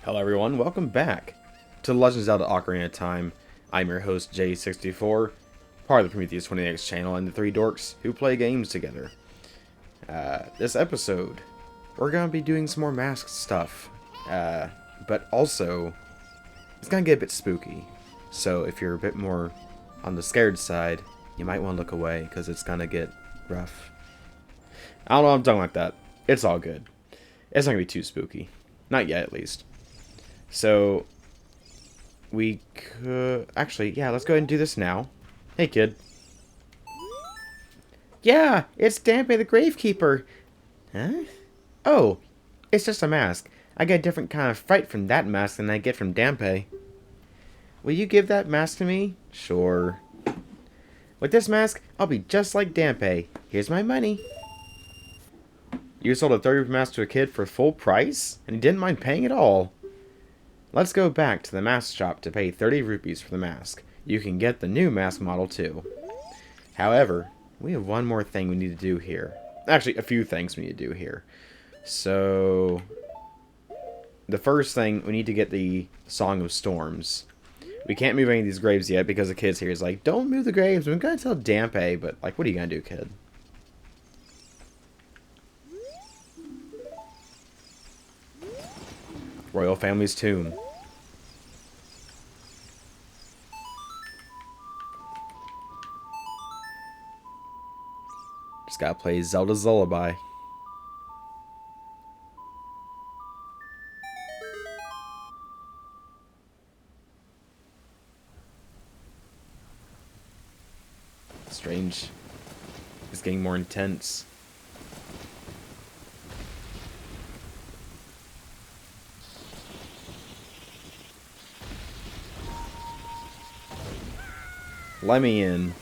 Hello everyone, welcome back to The Legend of Zelda Ocarina of Time. I'm your host J64, part of the Prometheus 20X channel and the three dorks who play games together. This episode, we're going to be doing some more masked stuff, but also, it's going to get a bit spooky. So if you're a bit more on the scared side, you might want to look away because it's going to get rough. I don't know, I'm talking like that. It's all good. It's not going to be too spooky. Not yet, at least. So, we could... Actually, yeah, let's go ahead and do this now. Hey, kid. Yeah, it's Dampé the Gravekeeper. Huh? Oh, it's just a mask. I get a different kind of fright from that mask than I get from Dampé. Will you give that mask to me? Sure. With this mask, I'll be just like Dampé. Here's my money. You sold a 30 mask to a kid for full price? And he didn't mind paying at all. Let's go back to the mask shop to pay 30 rupees for the mask. You can get the new mask model too. However, we have one more thing we need to do here. Actually, a few things we need to do here. So, the first thing, we need to get the Song of Storms. We can't move any of these graves yet because the kid's here is like, don't move the graves. I'm going to tell Dampé, but like, what are you going to do, kid? Royal Family's Tomb. Just gotta play Zelda's Lullaby. Strange. It's getting more intense. Let me in.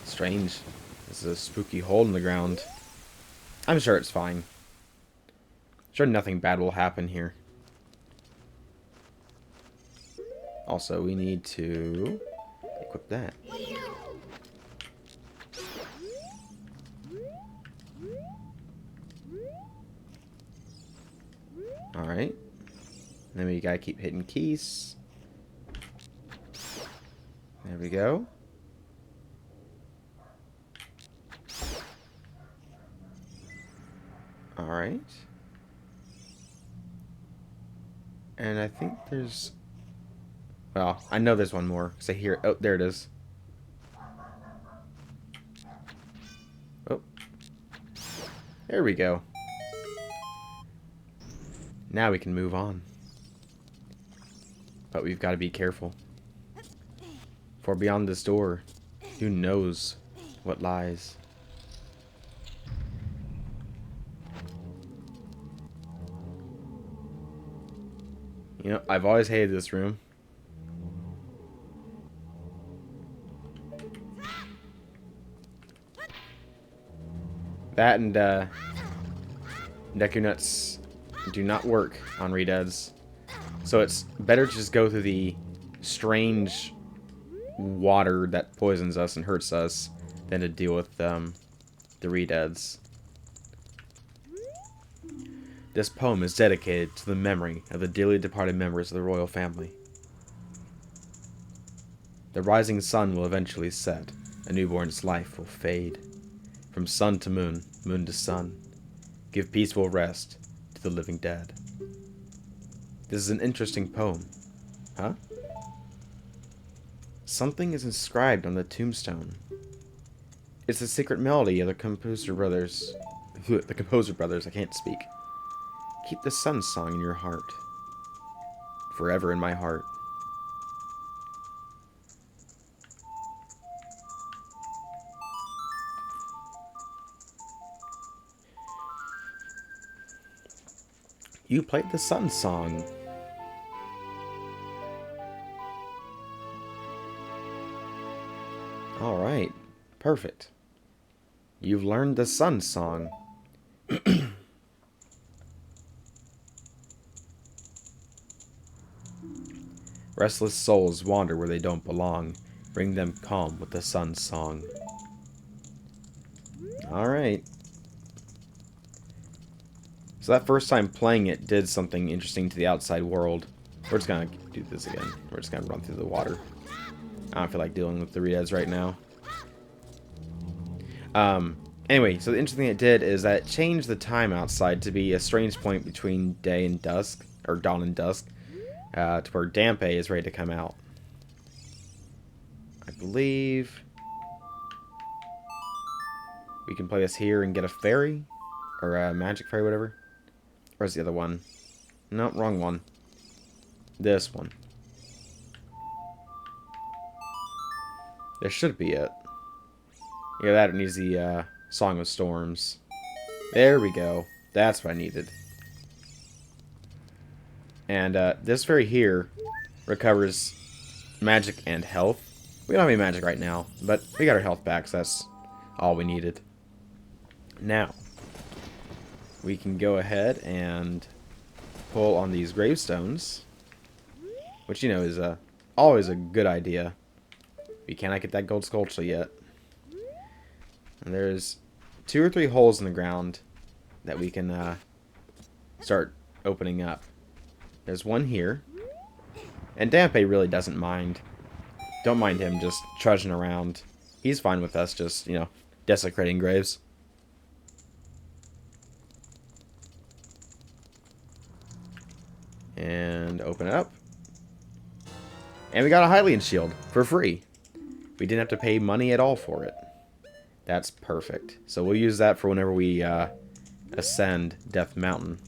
Strange. This is a spooky hole in the ground. I'm sure it's fine. Sure nothing bad will happen here. Also, we need to equip that. Alright. Then we gotta keep hitting keys. There we go. Alright. And I think there's... Well, I know there's one more, because I hear it. Oh, there it is. Oh. There we go. Now we can move on. But we've got to be careful. For beyond this door, who knows what lies? You know, I've always hated this room. That and, Deku Nuts do not work on Redeads. So it's better to just go through the strange water that poisons us and hurts us than to deal with, the Redeads. This poem is dedicated to the memory of the dearly departed members of the royal family. The rising sun will eventually set. A newborn's life will fade. From sun to moon, moon to sun. Give peaceful rest to the living dead. This is an interesting poem. Huh? Something is inscribed on the tombstone. It's the secret melody of the composer brothers. The composer brothers, I can't speak. Keep the sun song in your heart. Forever in my heart. You played the sun song. Alright. Perfect. You've learned the sun song. Restless souls wander where they don't belong. Bring them calm with the sun's song. Alright. So that first time playing it did something interesting to the outside world. We're just gonna do this again. We're just gonna run through the water. I don't feel like dealing with the Riads right now. Anyway, so the interesting thing it did is that it changed the time outside to be a strange point between day and dusk, or dawn and dusk, to where Dampe is ready to come out. I believe we can play this here and get a fairy, or a magic fairy, whatever. Where's the other one? No, wrong one. This one. There should be it. Yeah, that needs the Song of Storms. There we go. That's what I needed. And this fairy here recovers magic and health. We don't have any magic right now, but we got our health back, so that's all we needed. Now, we can go ahead and pull on these gravestones, which, you know, is always a good idea. We cannot get that gold sculpture yet. And there's 2 or 3 holes in the ground that we can start opening up. There's one here. And Dampe really doesn't mind. Don't mind him just trudging around. He's fine with us just, you know, desecrating graves. And open it up. And we got a Hylian shield for free. We didn't have to pay money at all for it. That's perfect. So we'll use that for whenever we ascend Death Mountain.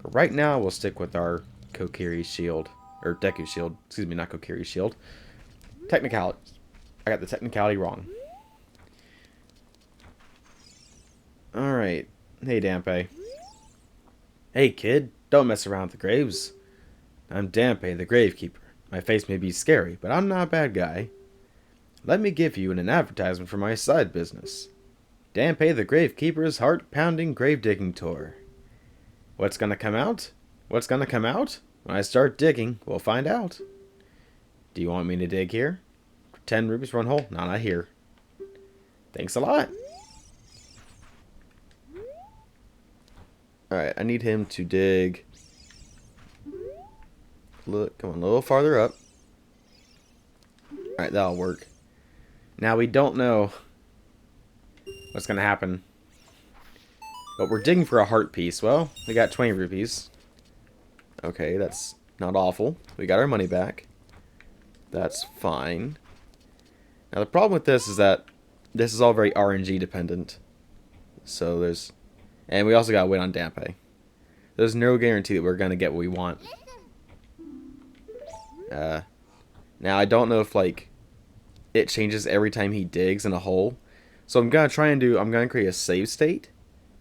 But right now, we'll stick with our Kokiri shield. Or Deku shield. Excuse me, not Kokiri shield. Technicality. I got the technicality wrong. Alright. Hey, Dampe. Hey, kid. Don't mess around with the graves. I'm Dampe, the Gravekeeper. My face may be scary, but I'm not a bad guy. Let me give you an advertisement for my side business. Dampe the Gravekeeper's heart-pounding grave-digging tour. What's gonna come out? What's gonna come out? When I start digging, we'll find out. Do you want me to dig here? 10 rupees for 1 hole? No, not here. Thanks a lot. Alright, I need him to dig. Look, come on, a little farther up. Alright, that'll work. Now, we don't know what's going to happen. But we're digging for a heart piece. Well, we got 20 rupees. Okay, that's not awful. We got our money back. That's fine. Now, the problem with this is that this is all very RNG dependent. So there's... And we also got to wait on Dampe. There's no guarantee that we're going to get what we want. Now, I don't know if, like, it changes every time he digs in a hole. So I'm going to try and do... I'm going to create a save state.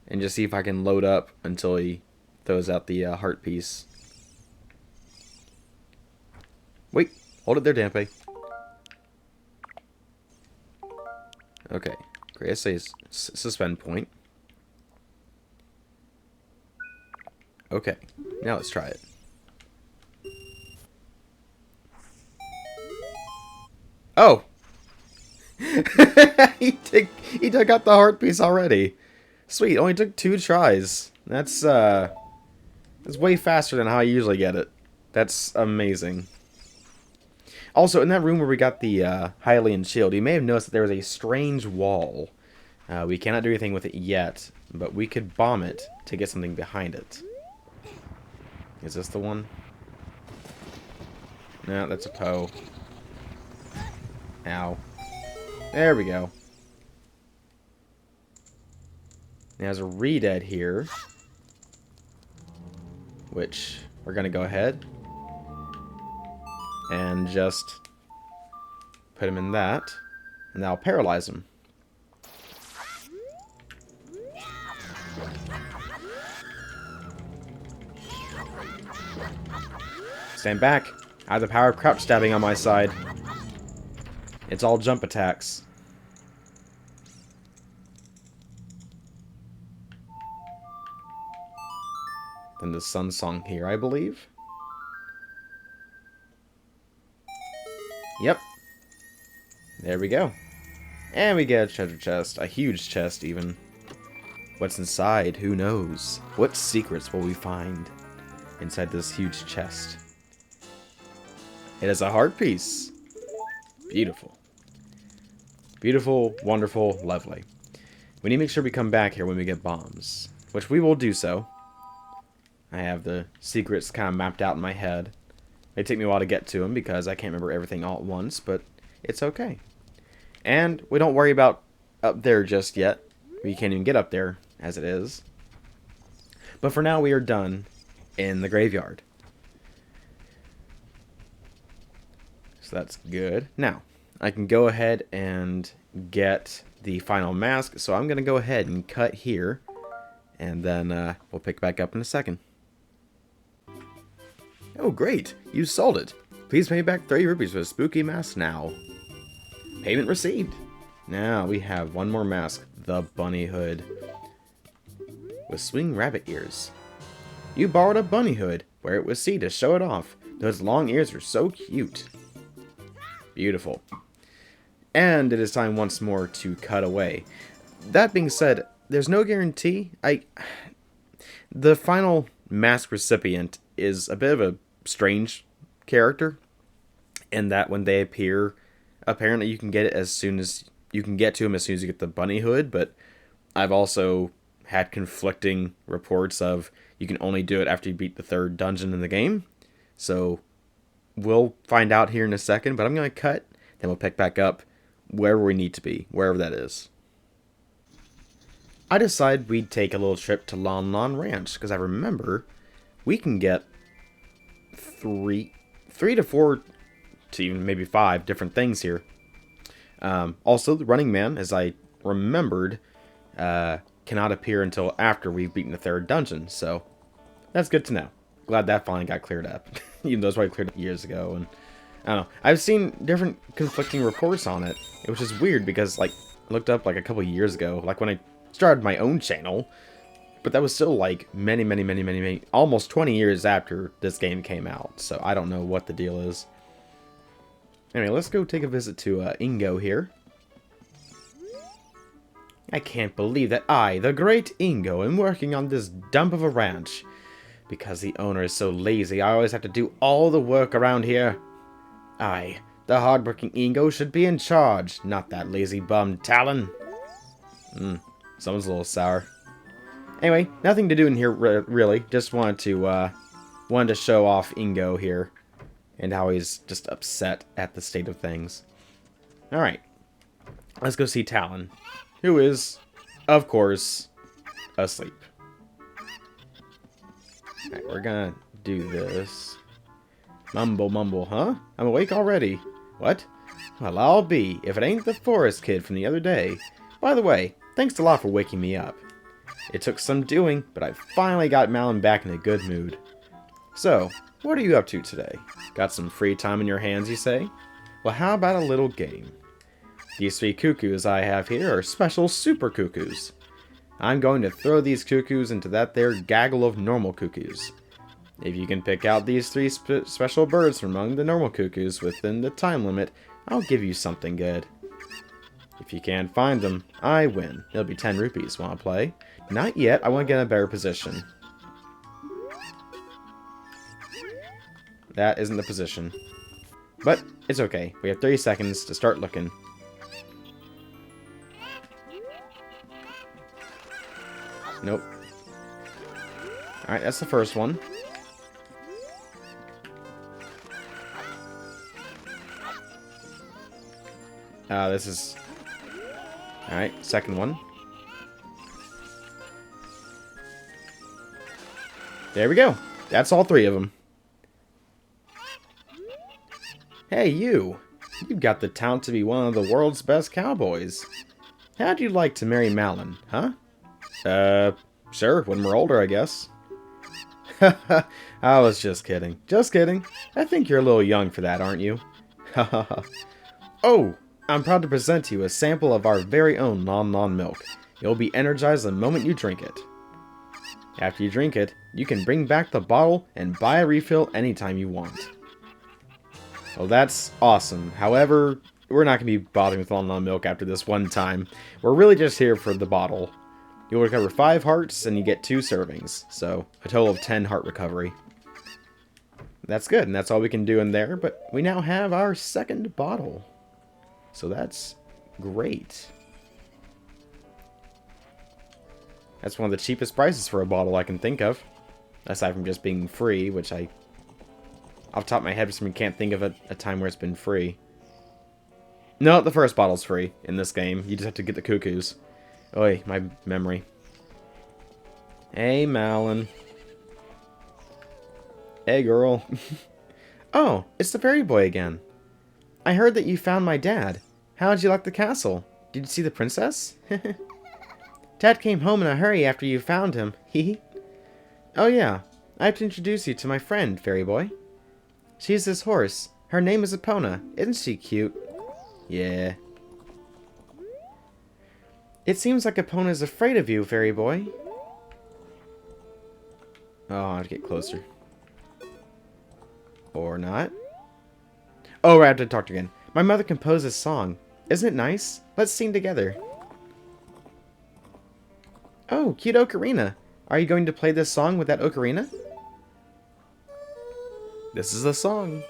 And just see if I can load up until he throws out the heart piece. Wait. Hold it there, Dampe. Okay. Create a suspend point. Okay. Now let's try it. Oh! he dug out the heart piece already. Sweet, only took 2 tries. That's way faster than how I usually get it. That's amazing. Also, in that room where we got the Hylian shield, you may have noticed that there was a strange wall. We cannot do anything with it yet, but we could bomb it to get something behind it. Is this the one? No, that's a Poe. Ow. There we go. There's a Redead here, which we're going to go ahead and just put him in that, and that'll paralyze him. Stand back. I have the power of crouch stabbing on my side. It's all jump attacks. Then the Sun Song here, I believe. Yep. There we go. And we get a treasure chest. A huge chest, even. What's inside? Who knows? What secrets will we find inside this huge chest? It is a heart piece. Beautiful. Beautiful, wonderful, lovely. We need to make sure we come back here when we get bombs, which we will do so. I have the secrets kind of mapped out in my head. It take me a while to get to them because I can't remember everything all at once, but it's okay. And we don't worry about up there just yet. We can't even get up there as it is. But for now, we are done in the graveyard. So that's good. Now, I can go ahead and get the final mask. So I'm going to go ahead and cut here. And then we'll pick back up in a second. Oh, great. You sold it. Please pay back 30 rupees for a spooky mask now. Payment received. Now we have one more mask. The bunny hood. With swing rabbit ears. You borrowed a bunny hood. Wear it with C to show it off. Those long ears are so cute. Beautiful. And it is time once more to cut away. That being said, there's no guarantee. The final mask recipient is a bit of a strange character. In that when they appear, apparently you can get it as soon as you can get to him as soon as you get the bunny hood, but I've also had conflicting reports of you can only do it after you beat the 3rd dungeon in the game. So we'll find out here in a second, but I'm going to cut, then we'll pick back up wherever we need to be, wherever that is. I decided we'd take a little trip to Lon Lon Ranch, because I remember we can get three to 4 to even maybe 5 different things here. Also, the Running Man, as I remembered, cannot appear until after we've beaten the 3rd dungeon, so that's good to know. Glad that finally got cleared up. Even though it's probably cleared up years ago, and I don't know. I've seen different conflicting reports on it, which is weird because, like, I looked up like a couple years ago, like when I started my own channel, but that was still like many, almost 20 years after this game came out, so I don't know what the deal is. Anyway, let's go take a visit to Ingo here. I can't believe that I, the great Ingo, am working on this dump of a ranch. Because the owner is so lazy, I always have to do all the work around here. I, the hardworking Ingo, should be in charge, not that lazy bum Talon. Someone's a little sour. Anyway, nothing to do in here really. Just wanted to show off Ingo here. And how he's just upset at the state of things. Alright. Let's go see Talon. Who is, of course, asleep. Alright, we're gonna do this. Mumble, mumble, huh? I'm awake already. What? Well, I'll be, if it ain't the forest kid from the other day. By the way, thanks a lot for waking me up. It took some doing, but I finally got Malin back in a good mood. So, what are you up to today? Got some free time in your hands, you say? Well, how about a little game? These 3 cuckoos I have here are special super cuckoos. I'm going to throw these cuckoos into that there gaggle of normal cuckoos. If you can pick out these 3 special birds from among the normal cuckoos within the time limit, I'll give you something good. If you can't find them, I win. It'll be 10 rupees. Want to play? Not yet. I want to get in a better position. That isn't the position. But it's okay. We have 30 seconds to start looking. Nope. Alright, that's the first one. This is... Alright, second one. There we go. That's all 3 of them. Hey, you! You've got the talent to be one of the world's best cowboys. How'd you like to marry Malin, huh? Sure, when we're older, I guess. I was just kidding. Just kidding. I think you're a little young for that, aren't you? Oh, I'm proud to present to you a sample of our very own Lon Lon milk. You'll be energized the moment you drink it. After you drink it, you can bring back the bottle and buy a refill anytime you want. Well, that's awesome. However, we're not going to be bothering with Lon Lon milk after this one time. We're really just here for the bottle. You'll recover 5 hearts, and you get 2 servings. So, a total of 10 heart recovery. That's good, and that's all we can do in there, but we now have our second bottle. So that's great. That's one of the cheapest prices for a bottle I can think of. Aside from just being free, which I... Off the top of my head, I just can't think of a time where it's been free. No, the first bottle's free in this game. You just have to get the cuckoos. Oi, my memory. Hey, Malin. Hey, girl. Oh, it's the fairy boy again. I heard that you found my dad. How did you like the castle? Did you see the princess? Dad came home in a hurry after you found him. Hee. Oh yeah, I have to introduce you to my friend, fairy boy. She's this horse. Her name is Epona. Isn't she cute? Yeah. It seems like Epona is afraid of you, fairy boy. Oh, I have to get closer. Or not. Oh, I have to talk again. My mother composed this song. Isn't it nice? Let's sing together. Oh, cute ocarina. Are you going to play this song with that ocarina? This is the song.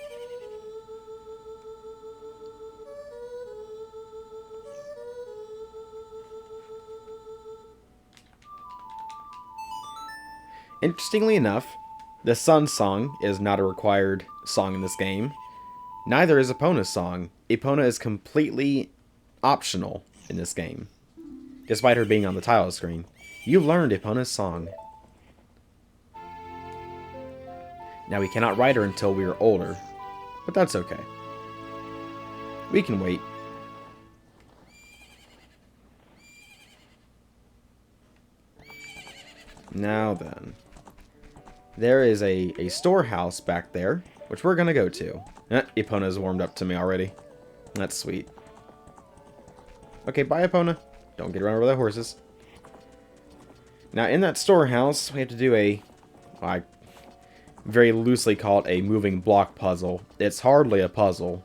Interestingly enough, the Sun song is not a required song in this game. Neither is Epona's song. Epona is completely optional in this game, despite her being on the title screen. You learned Epona's song. Now we cannot ride her until we are older, but that's okay. We can wait. Now then. There is a storehouse back there, which we're gonna go to. Epona's warmed up to me already. That's sweet. Okay, bye, Epona. Don't get run over the horses. Now, in that storehouse, we have to do I very loosely call it a moving block puzzle. It's hardly a puzzle.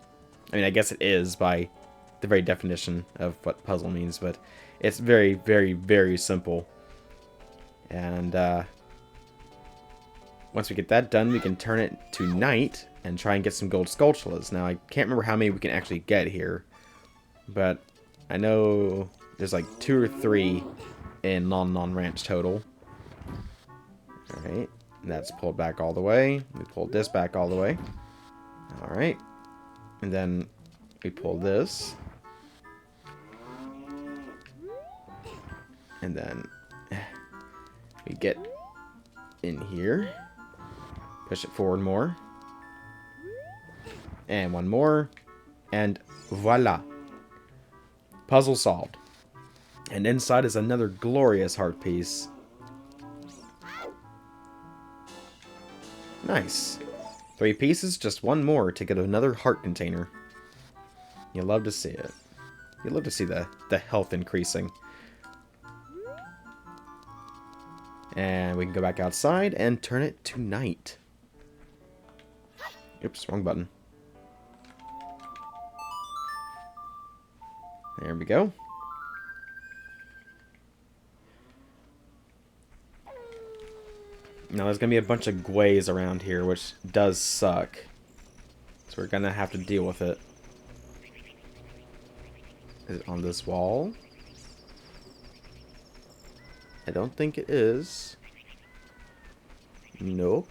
I mean, I guess it is by the very definition of what puzzle means, but it's very, very, very simple. And, once we get that done, we can turn it to night and try and get some gold skulltulas. Now, I can't remember how many we can actually get here, but I know there's like 2 or 3 in Non Ranch total. Alright, that's pulled back all the way. We pulled this back all the way. Alright, and then we pull this. And then we get in here. Push it forward more. And one more. And voila. Puzzle solved. And inside is another glorious heart piece. Nice. 3 pieces, just 1 more to get another heart container. You love to see it. You love to see the health increasing. And we can go back outside and turn it to night. Oops, wrong button. There we go. Now there's going to be a bunch of gways around here, which does suck. So we're going to have to deal with it. Is it on this wall? I don't think it is. Nope.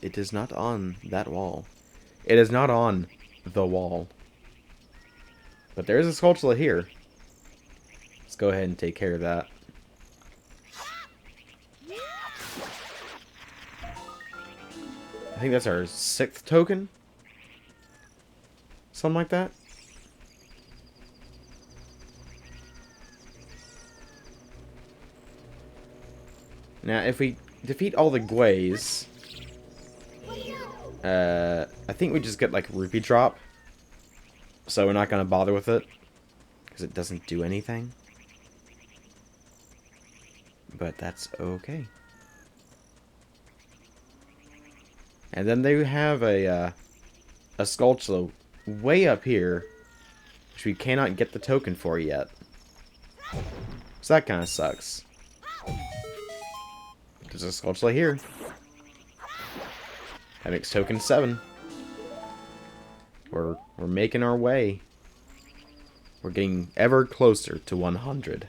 It is not on that wall. It is not on the wall. But there is a skulltula here. Let's go ahead and take care of that. I think that's our 6th token. Something like that. Now, if we defeat all the gways, I think we just get like rupee drop. So we're not going to bother with it, because it doesn't do anything. But that's okay. And then they have a skulltula way up here, which we cannot get the token for yet. So that kind of sucks. there's a Skulltula here. That makes token 7. We're making our way. We're getting ever closer to 100.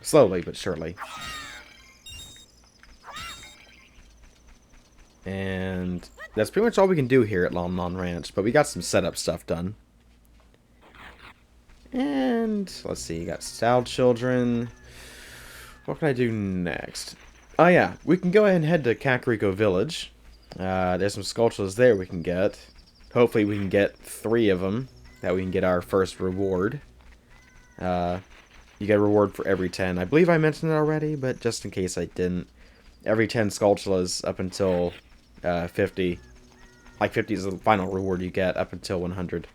Slowly but surely. And that's pretty much all we can do here at Lon Lon Ranch, but we got some setup stuff done. And let's see, you got Style Children. What can I do next? Oh yeah, we can go ahead and head to Kakariko Village. There's some Skulltulas there we can get. Hopefully we can get 3 of them. That we can get our first reward. You get a reward for every 10. I believe I mentioned it already, but just in case I didn't. Every 10 Skulltulas up until 50. Like 50 is the final reward you get up until 100.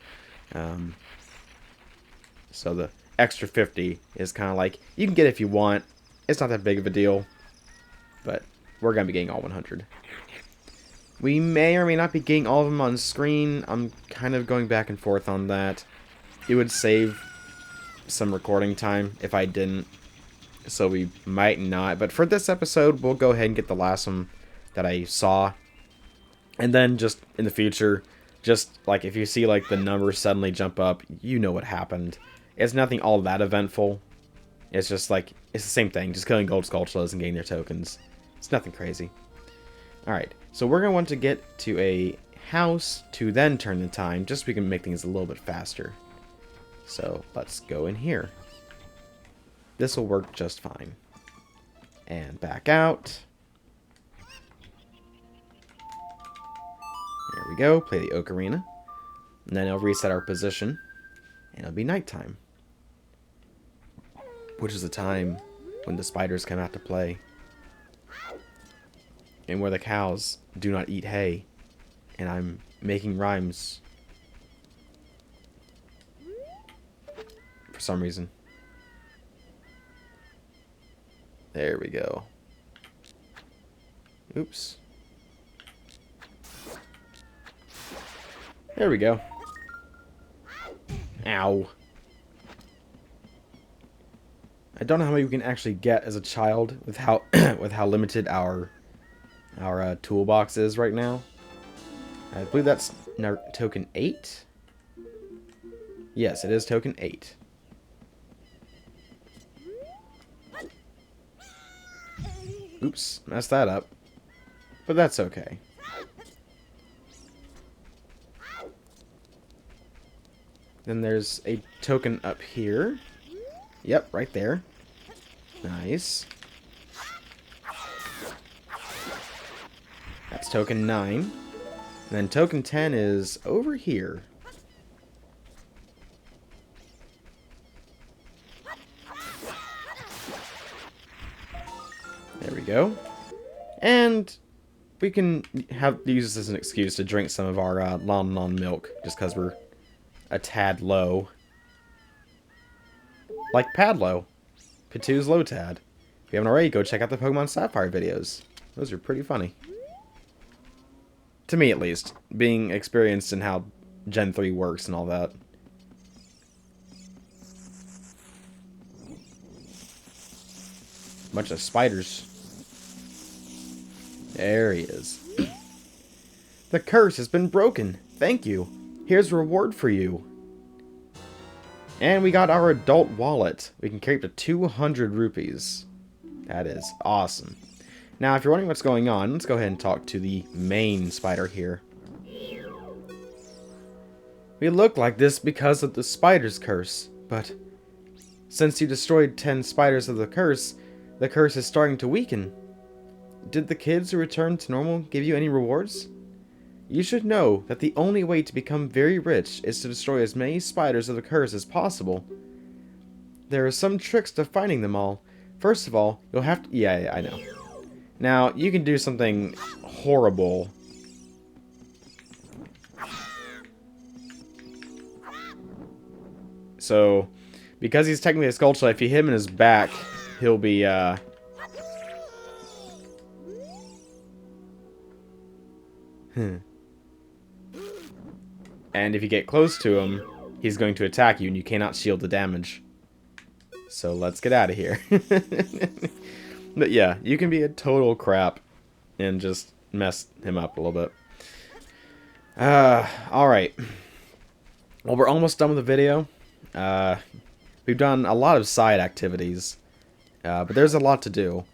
So the extra 50 is kind of like, you can get it if you want. It's not that big of a deal. But we're going to be getting all 100. We may or may not be getting all of them on screen. I'm kind of going back and forth on that. It would save some recording time if I didn't. So we might not. But for this episode, we'll go ahead and get the last one that I saw. And then just in the future, just like if you see like the numbers suddenly jump up, you know what happened. It's nothing all that eventful. It's just like, it's the same thing. Just killing gold Skulltulas and getting their tokens. It's nothing crazy. Alright, so we're going to want to get to a house to then turn the time, just so we can make things a little bit faster. So, let's go in here. This will work just fine. And back out. There we go, play the Ocarina. And then it'll reset our position. And it'll be nighttime. Which is the time when the spiders come out to play. And where the cows do not eat hay. And I'm making rhymes. For some reason. There we go. Oops. There we go. Ow. I don't know how many we can actually get as a child with how with how limited our toolbox is right now. I believe that's token 8. Yes, it is token 8. Oops, messed that up. But that's okay. Then there's a token up here. Yep, right there. Nice. That's token 9. And then token 10 is over here. There we go. And we can use this as an excuse to drink some of our Lon Lon milk, just because we're a tad low. Like Padlo. Pitu's Lotad. If you haven't already, go check out the Pokemon Sapphire videos. Those are pretty funny. To me, at least. Being experienced in how Gen 3 works and all that. Bunch of spiders. There he is. The curse has been broken. Thank you. Here's a reward for you. And we got our adult wallet. We can carry up to 200 rupees. That is awesome. Now, if you're wondering what's going on, let's go ahead and talk to the main spider here. We look like this because of the spider's curse, but since you destroyed 10 spiders of the curse is starting to weaken. Did the kids who returned to normal give you any rewards? You should know that the only way to become very rich is to destroy as many spiders of the curse as possible. There are some tricks to finding them all. First of all, you'll have to... Yeah, I know. Now, you can do something horrible. So, because he's technically a Skulltula, if you hit him in his back, he'll be, And if you get close to him, he's going to attack you, and you cannot shield the damage. So let's get out of here. But yeah, you can be a total crap and just mess him up a little bit. Alright. Well, we're almost done with the video. We've done a lot of side activities, but there's a lot to do.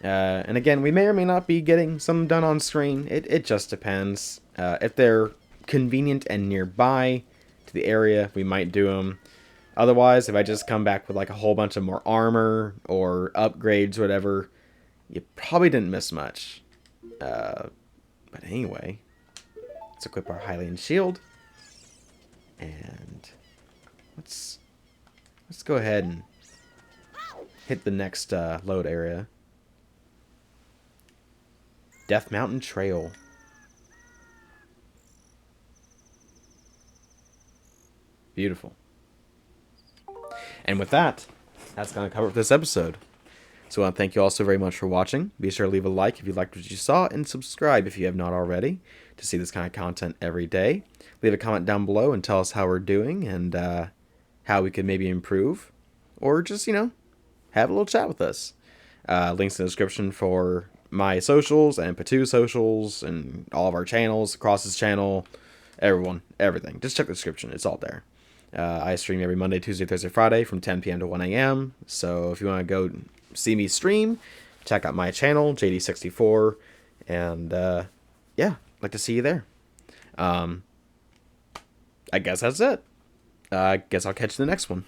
And again, we may or may not be getting some done on screen. It just depends. If they're convenient and nearby to the area, we might do them. Otherwise, if I just come back with like a whole bunch of more armor or upgrades or whatever, you probably didn't miss much. But anyway, let's equip our Hylian shield. And let's go ahead and hit the next load area. Death Mountain Trail. Beautiful. And with that, that's going to cover it for this episode. So I want to thank you all so very much for watching. Be sure to leave a like if you liked what you saw, and subscribe if you have not already to see this kind of content every day. Leave a comment down below and tell us how we're doing and how we could maybe improve. Or just, have a little chat with us. Links in the description for my socials and Patu's socials and all of our channels, Cross's channel, everything. Just check the description. It's all there. I stream every Monday, Tuesday, Thursday, Friday from 10 p.m. to 1 a.m. So if you want to go see me stream, check out my channel, JD64. And yeah, I'd like to see you there. I guess that's it. I guess I'll catch you in the next one.